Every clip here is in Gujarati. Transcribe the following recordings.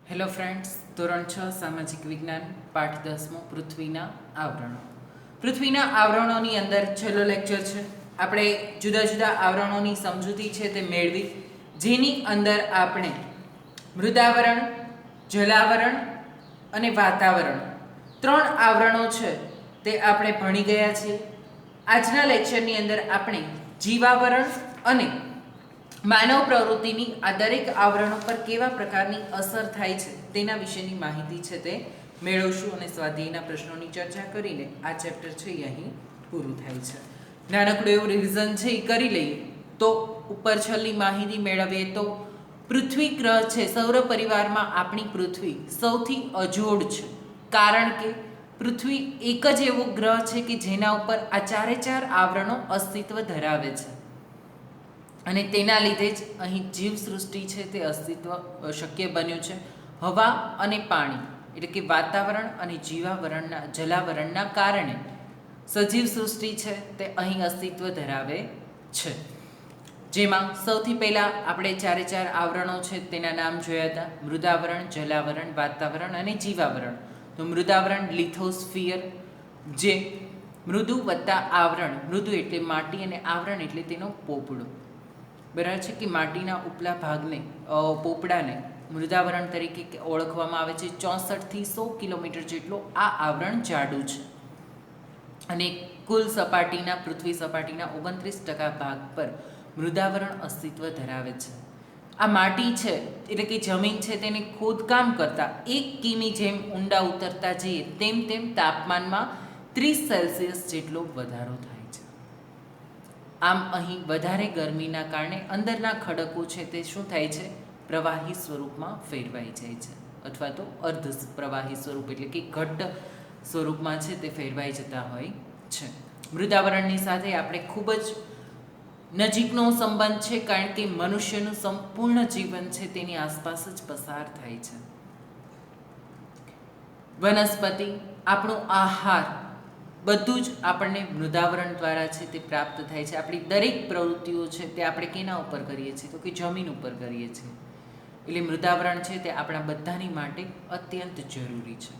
હેલો ફ્રેન્ડ્સ, ધોરણ 6 સામાજિક વિજ્ઞાન પાઠ 10મો પૃથ્વીના આવરણો. પૃથ્વીના આવરણોની અંદર છેલ્લો લેક્ચર છે. આપણે જુદા જુદા આવરણોની સમજૂતી છે તે મેળવી, જેની અંદર આપણે મૃદાવરણ, જલાવરણ અને વાતાવરણ 3 આવરણો છે તે આપણે ભણી ગયા છીએ. આજના લેક્ચરની અંદર આપણે જીવાવરણ અને માનવ પ્રવૃત્તિની આ દરેક આવરણો પર કેવા પ્રકારની અસર થાય છે તેના વિશેની માહિતી છે તે મેળવશું અને સ્વાધ્યાયના પ્રશ્નોની ચર્ચા કરીને આ ચેપ્ટર છે એ અહીં પૂરું થાય છે. નાનકડું એવું રિવિઝન છે એ કરી લઈએ તો ઉપર છેલ્લી માહિતી મેળવીએ તો પૃથ્વી ગ્રહ છે, સૌર પરિવારમાં આપણી પૃથ્વી સૌથી અજોડ છે, કારણ કે પૃથ્વી એક જ એવો ગ્રહ છે કે જેના ઉપર આ ચારે ચાર આવરણો અસ્તિત્વ ધરાવે છે અને તેના લીધે જ અહીં જીવસૃષ્ટિ છે તે અસ્તિત્વ શક્ય બન્યું છે. હવા અને પાણી એટલે કે વાતાવરણ અને જલાવરણના કારણે સજીવ સૃષ્ટિ છે તે અહીં અસ્તિત્વ ધરાવે છે. જેમાં સૌથી પહેલાં આપણે ચારે ચાર આવરણો છે તેના નામ જોયા હતા: મૃદાવરણ, જલાવરણ, વાતાવરણ અને જીવાવરણ. તો મૃદાવરણ લિથોસ્ફિયર, જે મૃદુ વત્તા આવરણ, મૃદુ એટલે માટી અને આવરણ એટલે તેનો પોપડો, બરાબર છે કે માટીના ઉપલા ભાગને, પોપડાને મૃદાવરણ તરીકે ઓળખવામાં આવે છે. 64 થી 100 કિલોમીટર જેટલો આ આવરણ જાડું છે અને કુલ સપાટીના, પૃથ્વી સપાટીના 29% ભાગ પર મૃદાવરણ અસ્તિત્વ ધરાવે છે. આ માટી છે એટલે કે જમીન છે તેને ખોદકામ કરતાં 1 કિમી જેમ ઊંડા ઉતરતા જઈએ તેમ તેમ તાપમાનમાં 30 સેલ્સિયસ જેટલો વધારો થાય છે. આમ અહીં વધારે ગરમીના કારણે અંદરના ખડકો છે તે શું થાય છે? પ્રવાહી સ્વરૂપમાં ફેરવાઈ જાય છે, અથવા તો અર્ધ પ્રવાહી સ્વરૂપ એટલે કે ઘટ્ટ સ્વરૂપમાં છે તે ફેરવાઈ જતા હોય છે. મૃદાવરણની સાથે આપણે ખૂબ જ નજીકનો સંબંધ છે, કારણ કે મનુષ્યનું સંપૂર્ણ જીવન છે તેની આસપાસ જ પસાર થાય છે. વનસ્પતિ, આપણું આહાર બધું જ આપણને મૃદાવરણ દ્વારા છે તે પ્રાપ્ત થાય છે. આપણી દરેક પ્રવૃત્તિઓ છે તે આપણે કેના ઉપર કરીએ છીએ? તો કે જમીન ઉપર કરીએ છીએ. એટલે મૃદાવરણ છે તે આપણા બધાની માટે અત્યંત જરૂરી છે.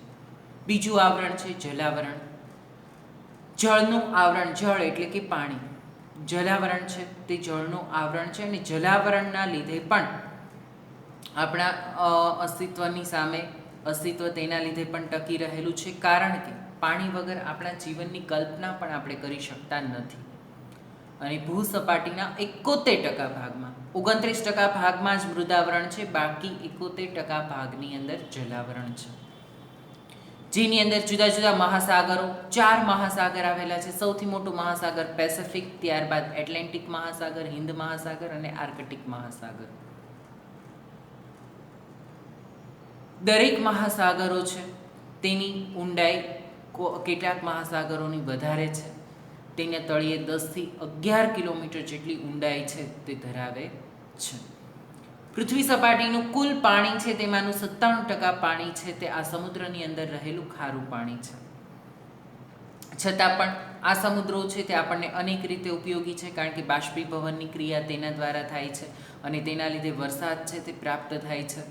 બીજું આવરણ છે જલાવરણ. જળનું આવરણ, જળ એટલે કે પાણી. જલાવરણ છે તે જળનું આવરણ છે અને જલાવરણના લીધે પણ આપણા અસ્તિત્વની સામે અસ્તિત્વ તેના લીધે પણ ટકી રહેલું છે, કારણ કે પાણી વગર આપણા જીવનની કલ્પના પણ આપણે કરી શકતા નથી. અને ભૂસપાટીના 71% ભાગમાં, 29% ભાગમાં જ મૃદાવરણ છે, બાકી 71% ભાગની અંદર જલાવરણ છે, જેની અંદર જુદા જુદા મહાસાગરો, 4 મહાસાગર આવેલા છે. સૌથી મોટું મહાસાગર પેસિફિક, ત્યારબાદ એટલાન્ટિક મહાસાગર, હિન્દ મહાસાગર અને આર્કટિક મહાસાગર. દરેક મહાસાગરો છે તેની ઊંડાઈ કેટલાક મહાસાગરોની વધારે છે. તેના તળિયે 10 થી 11 કિલોમીટર જેટલી ઊંડાઈ છે તે ધરાવે છે. પૃથ્વી સપાટીનું કુલ પાણી છે તેમાંનું 97% પાણી છે તે આ સમુદ્રની અંદર રહેલું ખારું પાણી છે. છતાં પણ આ સમુદ્રો છે તે આપણને અનેક રીતે ઉપયોગી છે, કારણ કે બાષ્પીભવનની ક્રિયા તેના દ્વારા થાય છે અને તેના લીધે વરસાદ છે તે પ્રાપ્ત થાય છે.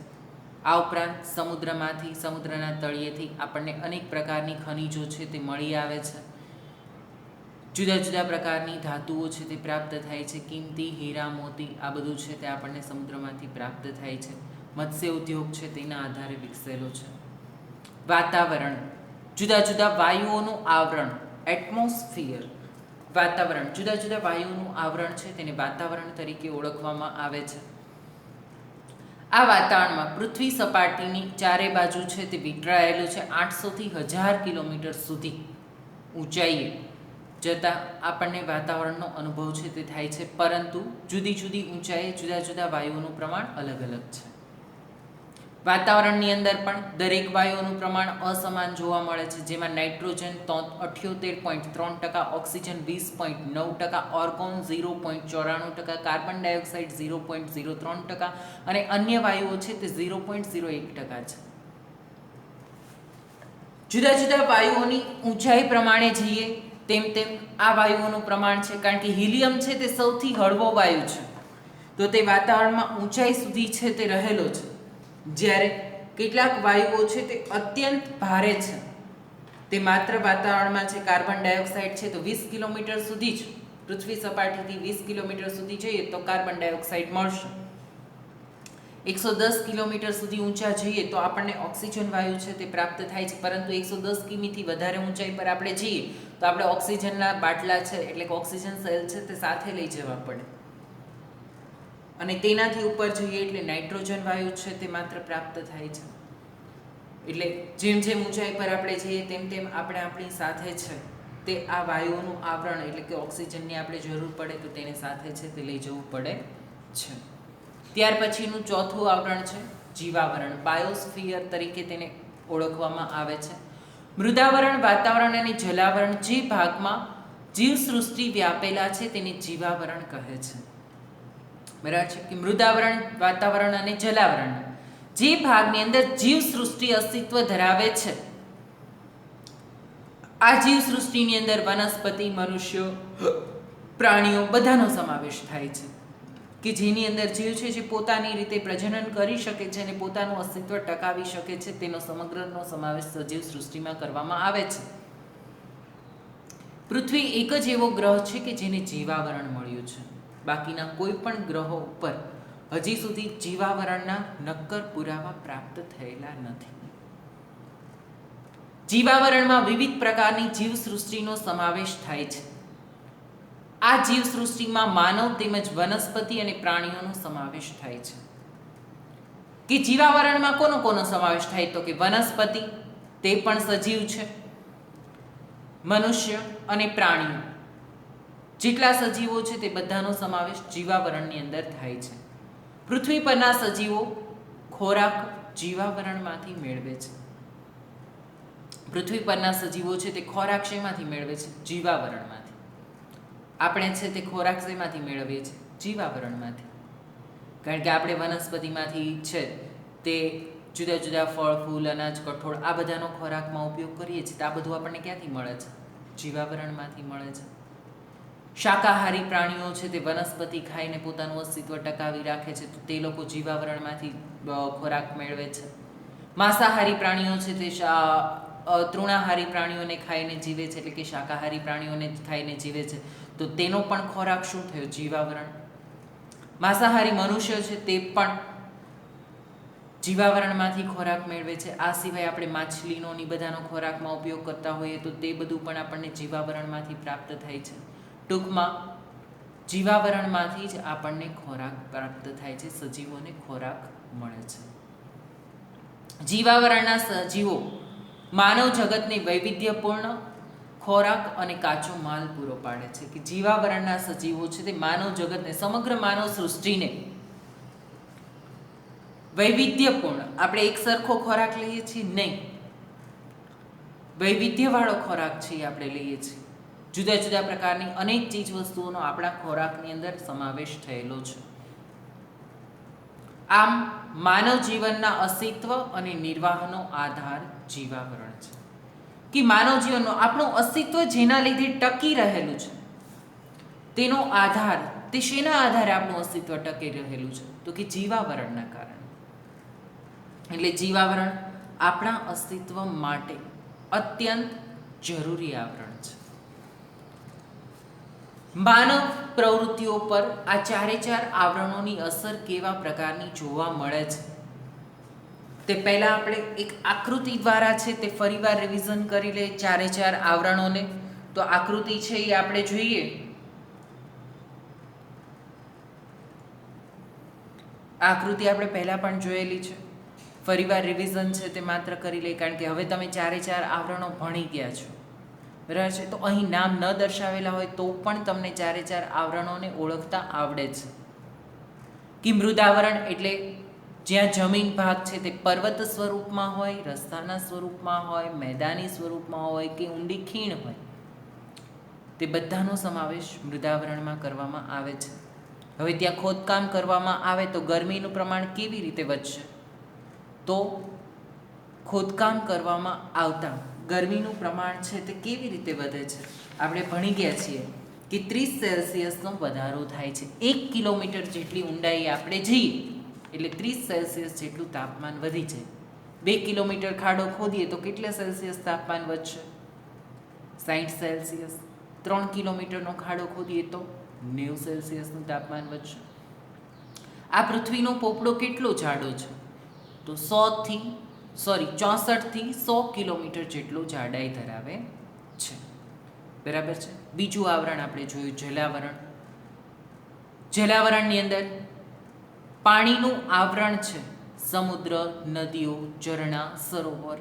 આ ઉપરાંત સમુદ્રમાંથી, સમુદ્રના તળિયેથી આપણને અનેક પ્રકારની ખનિજો છે તે મળી આવે છે. જુદા જુદા પ્રકારની ધાતુઓ છે તે પ્રાપ્ત થાય છે. કિંમતી હીરા, મોતી આ બધું છે તે આપણને સમુદ્રમાંથી પ્રાપ્ત થાય છે. મત્સ્ય ઉદ્યોગ છે તેના આધારે વિકસેલો છે. વાતાવરણ, જુદા જુદા વાયુઓનું આવરણ, એટમોસ્ફિયર. વાતાવરણ, જુદા જુદા વાયુઓનું આવરણ છે તેને વાતાવરણ તરીકે ઓળખવામાં આવે છે. આ વાતાવરણમાં પૃથ્વી સપાટીની ચારે બાજુ છે તે વિખરાયેલું છે. 800 થી 1000 કિલોમીટર સુધી ઊંચાઈએ જતાં આપણને વાતાવરણનો અનુભવ છે તે થાય છે, પરંતુ જુદી જુદી ઊંચાઈએ જુદા જુદા વાયુઓનું પ્રમાણ અલગ અલગ છે. વાતાવરણની અંદર પણ દરેક વાયુઓનું પ્રમાણ અસમાન જોવા મળે છે, જેમાં nitrogen 78.3%, oxygen 20.9%, argon 0.94%, carbon dioxide 0.03% અને અન્ય વાયુઓ છે તે 0.01% છે. જુદા જુદા વાયુઓની ઊંચાઈ પ્રમાણે જઈએ તેમ તેમ આ વાયુઓનું પ્રમાણ છે, કારણ કે હિલિયમ છે તે સૌથી હળવો વાયુ છે, તો તે વાતાવરણમાં ઊંચાઈ સુધી છે તે રહેલો છે, જ્યારે કેટલાક વાયુઓ છે તે અત્યંત ભારે છે, તે માત્ર વાતાવરણમાં છે. કાર્બન ડાયોક્સાઇડ છે તો 20 કિલોમીટર સુધી જ, પૃથ્વી સપાટીથી 20 કિલોમીટર સુધી જઈએ તો કાર્બન ડાયોક્સાઇડ મળશે. 110 કિલોમીટર સુધી ઊંચા જઈએ તો આપણને ઓક્સિજન વાયુ છે તે પ્રાપ્ત થાય છે. પરંતુ 110 કિમીથી વધારે ઊંચાઈ પર આપણે જઈએ તો આપણે ઓક્સિજનના બાટલા છે એટલે કે ઓક્સિજન સેલ છે તે સાથે લઈ જવા પડે, અને તેનાથી ઉપર જઈએ એટલે નાઇટ્રોજન વાયુ છે તે માત્ર પ્રાપ્ત થાય છે. એટલે જેમ જેમ ઊંચાઈ પર આપણે જઈએ તેમ તેમ આપણે આપણી સાથે છે તે આ વાયુઓનું આવરણ એટલે કે ઓક્સિજનની આપણે જરૂર પડે તો તેને સાથે છે તે લઈ જવું પડે છે. ત્યાર પછીનું ચોથું આવરણ છે જીવાવરણ, બાયોસ્ફિયર તરીકે તેને ઓળખવામાં આવે છે. મૃદાવરણ, વાતાવરણ અને જલાવરણ જે ભાગમાં જીવસૃષ્ટિ વ્યાપેલા છે તેને જીવાવરણ કહે છે. બરાબર છે કે મૃદાવરણ, વાતાવરણ અને જલાવરણ જે ભાગની અંદર જીવસૃષ્ટિ અસ્તિત્વ ધરાવે છે, આ જીવસૃષ્ટિની અંદર વનસ્પતિ, મનુષ્યો, પ્રાણીઓ બધાનો સમાવેશ થાય છે કે જેની અંદર જીવ છે જે પોતાની રીતે પ્રજનન કરી શકે છે અને પોતાનું અસ્તિત્વ ટકાવી શકે છે. તેનો સમગ્રનો સમાવેશ સજીવ સૃષ્ટિમાં કરવામાં આવે છે. પૃથ્વી એક જ એવો ગ્રહ છે કે જેને જીવાવરણ મળ્યું છે. બાકીના કોઈ પણ ગ્રહો ઉપર હજી સુધી જીવાવરણના નક્કર પુરાવા પ્રાપ્ત થયેલા નથી. જીવાવરણમાં વિવિધ પ્રકારની જીવસૃષ્ટિનો સમાવેશ થાય છે. આ જીવસૃષ્ટિમાં માનવ તેમજ વનસ્પતિ અને પ્રાણીઓનો સમાવેશ થાય છે. કે જીવાવરણમાં કોનો કોનો સમાવેશ થાય તો કે વનસ્પતિ તે પણ સજીવ છે, મનુષ્ય અને પ્રાણીઓ જેટલા સજીવો છે તે બધાનો સમાવેશ જીવાવરણની અંદર થાય છે. પૃથ્વી પરના સજીવો ખોરાક જીવાવરણમાંથી મેળવે છે. પૃથ્વી પરના સજીવો છે તે ખોરાક શેમાંથી મેળવે છે? જીવાવરણમાંથી. આપણે છે તે ખોરાક શેમાંથી મેળવીએ છીએ? જીવાવરણમાંથી. કારણ કે આપણે વનસ્પતિમાંથી છે તે જુદા જુદા ફળ, ફૂલ, અનાજ, કઠોળ આ બધાનો ખોરાકમાં ઉપયોગ કરીએ છીએ. તો આ બધું આપણને ક્યાંથી મળે છે? જીવાવરણમાંથી મળે છે. શાકાહારી પ્રાણીઓ છે તે વનસ્પતિ ખાઈને પોતાનું અસ્તિત્વ ટકાવી રાખે છે, તો તે લોકો જીવાવરણમાંથી ખોરાક મેળવે છે. માંસાહારી પ્રાણીઓ છે તે તૃણાહારી પ્રાણીઓને ખાઈને જીવે છે, એટલે કે શાકાહારી પ્રાણીઓને ખાઈને જીવે છે, તો તેનો પણ ખોરાક શું થયો? જીવાવરણ. માંસાહારી મનુષ્ય છે તે પણ જીવાવરણમાંથી ખોરાક મેળવે છે. આ સિવાય આપણે માછલીનો ની બધાનો ખોરાકમાં ઉપયોગ કરતા હોઈએ તો તે બધું પણ આપણને જીવાવરણમાંથી પ્રાપ્ત થાય છે. ટૂંકમાં જીવાવરણમાંથી જ આપણને ખોરાક પ્રાપ્ત થાય છે, સજીવોને ખોરાક મળે છે. જીવાવરણના સજીવો માનવ જગતને વૈવિધ્યપૂર્ણ ખોરાક અને કાચો માલ પૂરો પાડે છે. કે જીવાવરણના સજીવો છે તે માનવ જગતને, સમગ્ર માનવ સૃષ્ટિને વૈવિધ્યપૂર્ણ, આપણે એક સરખો ખોરાક લઈએ છીએ નહીં, વૈવિધ્યવાળો ખોરાક છે એ આપણે લઈએ છીએ. જુદા જુદા પ્રકારની અનેક ચીજ વસ્તુઓનો આપણા ખોરાકની અંદર સમાવેશ થયેલો છે. આમ માનવ જીવનના અસ્તિત્વ અને નિર્વાહનો આધાર જીવાવરણ છે. કે માનવ જીવનનો આપણું અસ્તિત્વ જેના લીધે ટકી રહેલું છે તેનો આધાર, તે શેના આધારે આપણું અસ્તિત્વ ટકી રહેલું છે? તો કે જીવાવરણના કારણે. એટલે જીવાવરણ આપણા અસ્તિત્વ માટે અત્યંત જરૂરી આવરણ છે. માનવ પ્રવૃત્તિઓ પર આ ચારે ચાર આવરણોની અસર કેવા પ્રકારની જોવા મળે છે તે પહેલાં આપણે એક આકૃતિ દ્વારા છે તે ફરીવાર રિવિઝન કરી લે ચારે ચાર આવરણોને. તો આકૃતિ છે એ આપણે જોઈએ. આકૃતિ આપણે પહેલાં પણ જોયેલી છે, ફરીવાર રિવિઝન છે તે માત્ર કરી લે, કારણ કે હવે તમે ચારે ચાર આવરણો ભણી ગયા છો, બરાબર છે. તો અહીં નામ ન દર્શાવેલા હોય તો પણ તમને ચારે ચાર આવરણોને ઓળખતા આવડે છે. કે મૃદાવરણ એટલે જ્યાં જમીન ભાગ છે તે પર્વત સ્વરૂપમાં હોય, રસ્તાના સ્વરૂપમાં હોય, મેદાની સ્વરૂપમાં હોય કે ઊંડી ખીણ હોય, તે બધાનો સમાવેશ મૃદાવરણમાં કરવામાં આવે છે. હવે ત્યાં ખોદકામ કરવામાં આવે તો ગરમીનું પ્રમાણ કેવી રીતે વધશે? તો ખોદકામ કરવામાં આવતા ગરમીનું પ્રમાણ છે તે કેવી રીતે વધે છે? આપણે ભણી ગયા છીએ કે 30 સેલ્સિયસનો વધારો થાય છે. 1 કિલોમીટર જેટલી ઊંડાઈ આપણે જઈએ એટલે 30 સેલ્સિયસ જેટલું તાપમાન વધી જાય. 2 કિલોમીટર ખાડો ખોદીએ તો કેટલા સેલ્સિયસ તાપમાન વધશે? 60 સેલ્સિયસ. 3 કિલોમીટરનો ખાડો ખોદીએ તો 90 સેલ્સિયસનું તાપમાન વધશે. આ પૃથ્વીનો પોપડો કેટલો જાડો છે? તો 64 થી 100 કિલોમીટર જેટલો જાડાઈ ધરાવે છે. બરાબર છે. બીજું આવરણ આપણે જોયું જલાવરણ. જલાવરણની અંદર પાણીનું આવરણ છે. સમુદ્ર, નદીઓ, ઝરણા, સરોવર,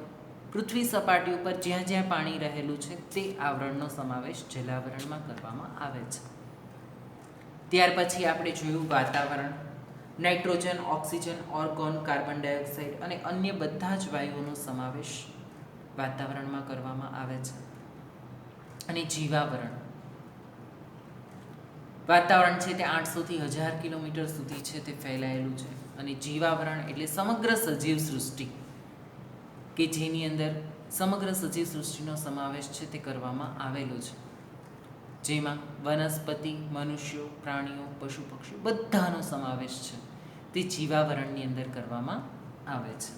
પૃથ્વી સપાટી ઉપર જ્યાં જ્યાં પાણી રહેલું છે તે આવરણનો સમાવેશ જલાવરણમાં કરવામાં આવે છે. ત્યાર પછી આપણે જોયું વાતાવરણ. Nitrogen, oxygen, argon, carbon dioxide અને અન્ય બધા જ વાયુઓનો સમાવેશ વાતાવરણમાં કરવામાં આવે છે. અને જીવાવરણ. વાતાવરણ છે તે 800 થી 1000 કિલોમીટર સુધી છે તે ફેલાયેલું છે. અને જીવાવરણ એટલે સમગ્ર સજીવ સૃષ્ટિ કે જેની અંદર સમગ્ર સજીવ સૃષ્ટિનો સમાવેશ છે તે કરવામાં આવેલો છે. જેમાં વનસ્પતિ, મનુષ્યો, પ્રાણીઓ, પશુ પક્ષીઓ બધાનો સમાવેશ છે તે જીવાવરણની અંદર કરવામાં આવે છે.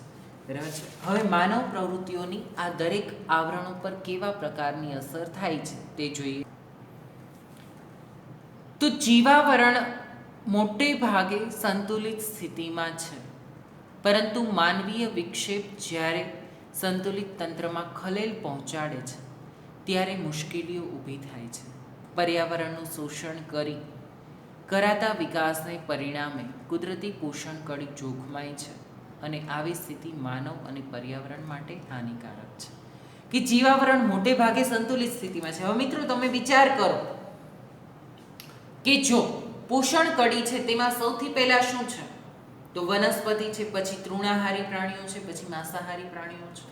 બરાબર છે. હવે માનવ પ્રવૃત્તિઓની આ દરેક આવરણો પર કેવા પ્રકારની અસર થાય છે તે જોઈએ. તો જીવાવરણ મોટે ભાગે સંતુલિત સ્થિતિમાં છે, પરંતુ માનવીય વિક્ષેપ જ્યારે સંતુલિત તંત્રમાં ખલેલ પહોંચાડે છે ત્યારે મુશ્કેલીઓ ઊભી થાય છે. પર્યાવરણનું શોષણ કરી કરાતા વિકાસને પરિણામે કુદરતી પોષણ કડી જોખમાય છે અને આવી સ્થિતિ માનવ અને પર્યાવરણ માટે હાનિકારક છે. કે જીવાવરણ મોટે ભાગે સંતુલિત સ્થિતિમાં છે. હવે મિત્રો તમે વિચાર કરો કે જો પોષણ કડી છે તેમાં સૌથી પહેલા શું છે? તો વનસ્પતિ છે, પછી તૃણાહારી પ્રાણીઓ છે, પછી માંસાહારી પ્રાણીઓ છે.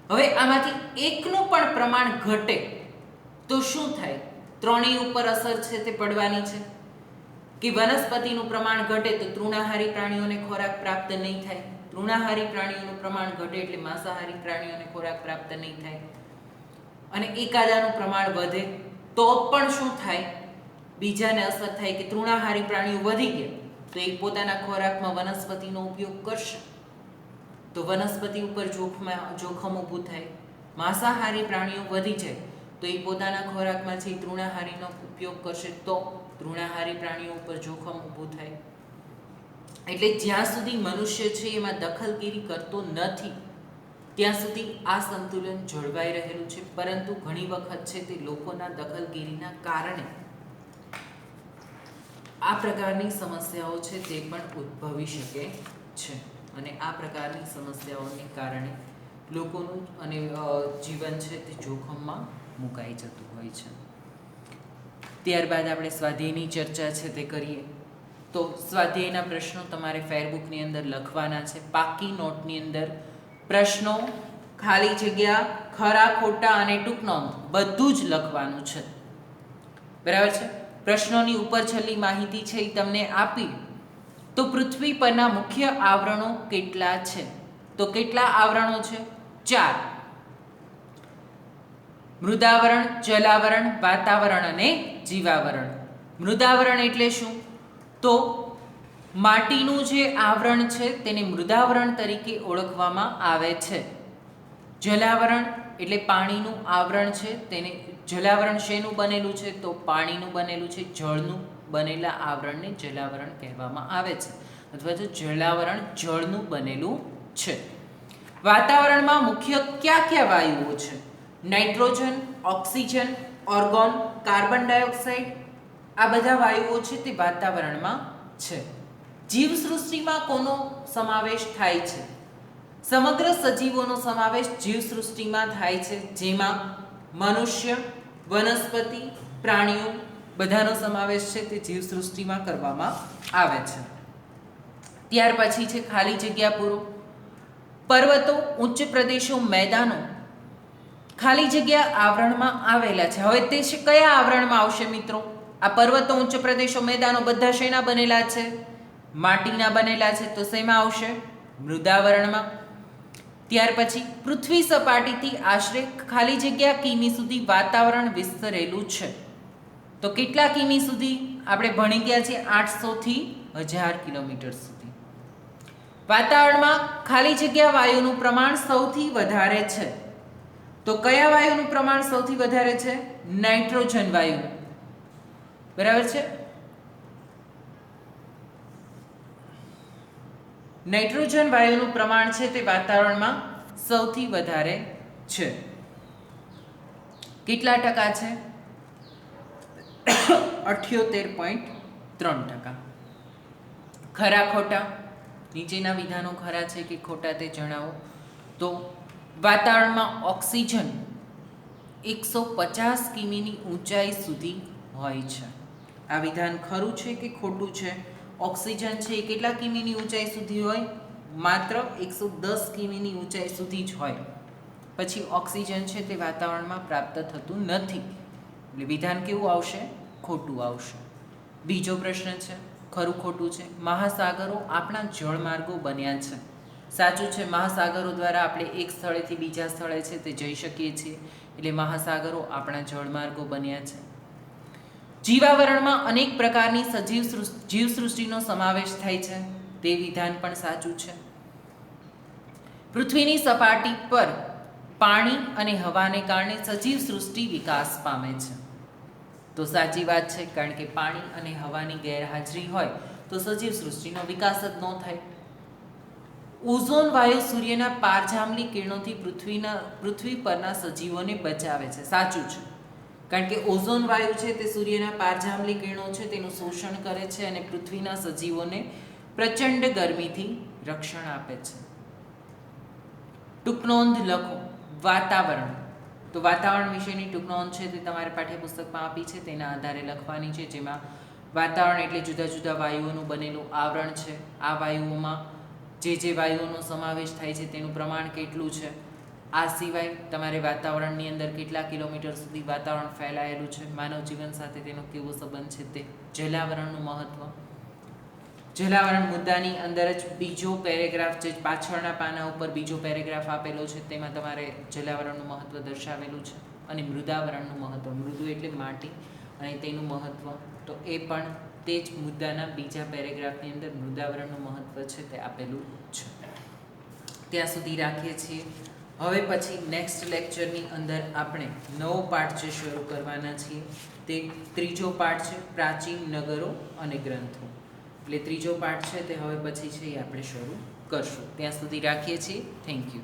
હવે આમાંથી એકનું પણ પ્રમાણ ઘટે તો શું થાય? ત્રણેય ઉપર અસર છે તે પડવાની છે. કે વનસ્પતિનું પ્રમાણ ઘટે તો તૃણાહારી પ્રાણીઓને ખોરાક પ્રાપ્ત નહીં થાય. તૃણાહારી પ્રાણીઓનું પ્રમાણ ઘટે એટલે માંસાહારી પ્રાણીઓને ખોરાક પ્રાપ્ત નહીં થાય. અને એકાદાનું પ્રમાણ વધે તો પણ શું થાય? બીજાને અસર થાય કે તૃણાહારી પ્રાણીઓ વધી ગયા તો એ પોતાના ખોરાકમાં વનસ્પતિનો ઉપયોગ કરશે તો વનસ્પતિ ઉપર જોખમ ઊભું થાય. માંસાહારી પ્રાણીઓ વધી જાય તો એ પોતાના ખોરાકમાં છે તૃણાહારીનો ઉપયોગ કરશે તો તૃણાહારી પ્રાણીઓ ઉપર જોખમ ઊભું થાય. એટલે જ્યાં સુધી મનુષ્ય છે એમાં દખલગીરી કરતો નથી ત્યાં સુધી આ સંતુલન જળવાઈ રહેલું છે. પરંતુ ઘણી વખત છે તે લોકોના દખલગીરીના કારણે આ પ્રકારની સમસ્યાઓ છે તે પણ ઉદ્ભવી શકે છે. અને આ પ્રકારની સમસ્યાઓને કારણે લોકોનું અને જીવન છે તે જોખમમાં મુકાઈ જતું હોય છે. ત્યારબાદ આપણે સ્વાધ્યાયની ચર્ચા છે તે કરીએ. તો સ્વાધ્યાયના પ્રશ્નો તમારે ફેરબુકની અંદર લખવાના છે. પાકી નોટની અંદર પ્રશ્નો, ખાલી જગ્યા, ખરા ખોટા અને ટૂંક નોંધ બધું જ લખવાનું છે. બરાબર છે. પ્રશ્નોની ઉપર છેલ્લી માહિતી છે એ તમને આપી. તો પૃથ્વી પરના મુખ્ય આવરણો કેટલા છે? તો કેટલા આવરણો છે? 4. મૃદાવરણ, જલાવરણ, વાતાવરણ અને જીવાવરણ. મૃદાવરણ એટલે શું? તો માટીનું જે આવરણ છે તેને મૃદાવરણ તરીકે ઓળખવામાં આવે છે. જલાવરણ એટલે પાણીનું આવરણ છે તેને જલાવરણ શેનું બનેલું છે? તો પાણીનું બનેલું છે. જળનું બનેલા આવરણને જલાવરણ કહેવામાં આવે છે અથવા તો જલાવરણ જળનું બનેલું છે. વાતાવરણમાં મુખ્ય કયા કયા વાયુઓ છે? Nitrogen, oxygen, argon, carbon dioxide આ બધા વાયુઓ છે તે વાતાવરણમાં છે. જીવસૃષ્ટિમાં કોનો સમાવેશ થાય છે? સમગ્ર સજીવોનો સમાવેશ જીવસૃષ્ટિમાં થાય છે, જેમાં મનુષ્ય, વનસ્પતિ, પ્રાણીઓ બધાનો સમાવેશ છે તે જીવસૃષ્ટિમાં કરવામાં આવે છે. ત્યાર પછી છે ખાલી જગ્યા પૂરો. પર્વતો, ઉચ્ચ પ્રદેશો, મેદાનો ખાલી જગ્યા આવરણમાં આવેલા છે. હવે તે કયા આવરણમાં આવશે મિત્રો? આ પર્વતો, ઉચ્ચ પ્રદેશો, મેદાનો બધા શેના બનેલા છે? માટીના બનેલા છે. તો શેમાં આવશે? મૃદાવરણમાં. ત્યાર પછી પૃથ્વી સપાટીથી આશરે ખાલી જગ્યા કિમી સુધી વાતાવરણ વિસ્તરેલું છે. તો કેટલા કિમી સુધી આપણે ભણી ગયા છીએ? 800 થી 1000 કિલોમીટર સુધી. વાતાવરણમાં ખાલી જગ્યા વાયુનું પ્રમાણ સૌથી વધારે છે. તો કયા વાયુનું પ્રમાણ સૌથી વધારે છે? નાઇટ્રોજન વાયુ. બરાબર છે. નાઇટ્રોજન વાયુનું પ્રમાણ છે તે વાતાવરણમાં સૌથી વધારે છે. કેટલા ટકા છે? 78.3%. ખરા ખોટા? નીચેના વિધાનો ખરા છે કે ખોટા તે જણાવો. તો વાતાવરણમાં ઓક્સિજન 150 કિમીની ઊંચાઈ સુધી હોય છે. આ વિધાન ખરું છે કે ખોટું છે? ઓક્સિજન છે એ કેટલા કિમીની ઊંચાઈ સુધી હોય? માત્ર 110 કિમીની ઊંચાઈ સુધી જ હોય. પછી ઓક્સિજન છે તે વાતાવરણમાં પ્રાપ્ત થતું નથી. એટલે વિધાન કેવું આવશે? ખોટું આવશે. બીજો પ્રશ્ન છે, ખરું ખોટું છે. મહાસાગરો આપણા જળમાર્ગો બન્યા છે. સાચું છે. મહાસાગરો દ્વારા આપણે એક સ્થળેથી બીજા સ્થળે છે તે જઈ શકીએ છીએ. એટલે મહાસાગરો આપણા જળમાર્ગો બન્યા છે. જીવાવરણમાં અનેક પ્રકારની જીવસૃષ્ટિનો સમાવેશ થાય છે. તે વિધાન પણ સાચું છે. પૃથ્વીની સપાટી પર પાણી અને હવાને કારણે સજીવ સૃષ્ટિ વિકાસ પામે છે. તો સાચી વાત છે, કારણ કે પાણી અને હવાની ગેરહાજરી હોય તો સજીવ સૃષ્ટિનો વિકાસ જ ન થાય. ઓઝોન વાયુ સૂર્યના પારજાંબલી કિરણોથી પૃથ્વી પરના સજીવોને બચાવે છે. સાચું છે, કારણ કે ઓઝોન વાયુ છે તે સૂર્યના પારજાંબલી કિરણો છે તેનું શોષણ કરે છે અને પૃથ્વીના સજીવોને પ્રચંડ ગરમીથી રક્ષણ આપે છે. ટૂંકનોંધ લખો. વાતાવરણ. તો વાતાવરણ વિશેની ટૂંકનોંધ છે તે તમારે પાઠ્યપુસ્તકમાં આપી છે, તેના આધારે લખવાની છે. જેમાં વાતાવરણ એટલે જુદા જુદા વાયુઓનું બનેલું આવરણ છે. આ વાયુઓમાં જે વાયુઓનો સમાવેશ થાય છે તેનું પ્રમાણ કેટલું છે. આ સિવાય તમારે વાતાવરણની અંદર કેટલા કિલોમીટર સુધી વાતાવરણ ફેલાયેલું છે, માનવ જીવન સાથે તેનો કેવો સંબંધ છે તે, જલાવરણનું મહત્ત્વ. જલાવરણ મુદ્દાની અંદર જ બીજો પેરેગ્રાફ, જે પાછળના પાના ઉપર બીજો પેરેગ્રાફ આપેલો છે, તેમાં તમારે જલાવરણનું મહત્ત્વ દર્શાવેલું છે. અને મૃદાવરણનું મહત્ત્વ, મૃદુ એટલે માટી, અને તેનું મહત્ત્વ, તો એ પણ તે જ મુદ્દાના બીજા પેરેગ્રાફની અંદર મૃદાવરણનું મહત્ત્વ છે તે આપેલું છે. ત્યાં સુધી રાખીએ છીએ. હવે પછી નેક્સ્ટ લેક્ચરની અંદર આપણે નવો પાઠ જે શરૂ કરવાના છીએ તે ત્રીજો પાઠ છે, પ્રાચીન નગરો અને ગ્રંથો. એટલે ત્રીજો પાઠ છે તે હવે પછી છે એ આપણે શરૂ કરશું. ત્યાં સુધી રાખીએ છીએ. Thank you.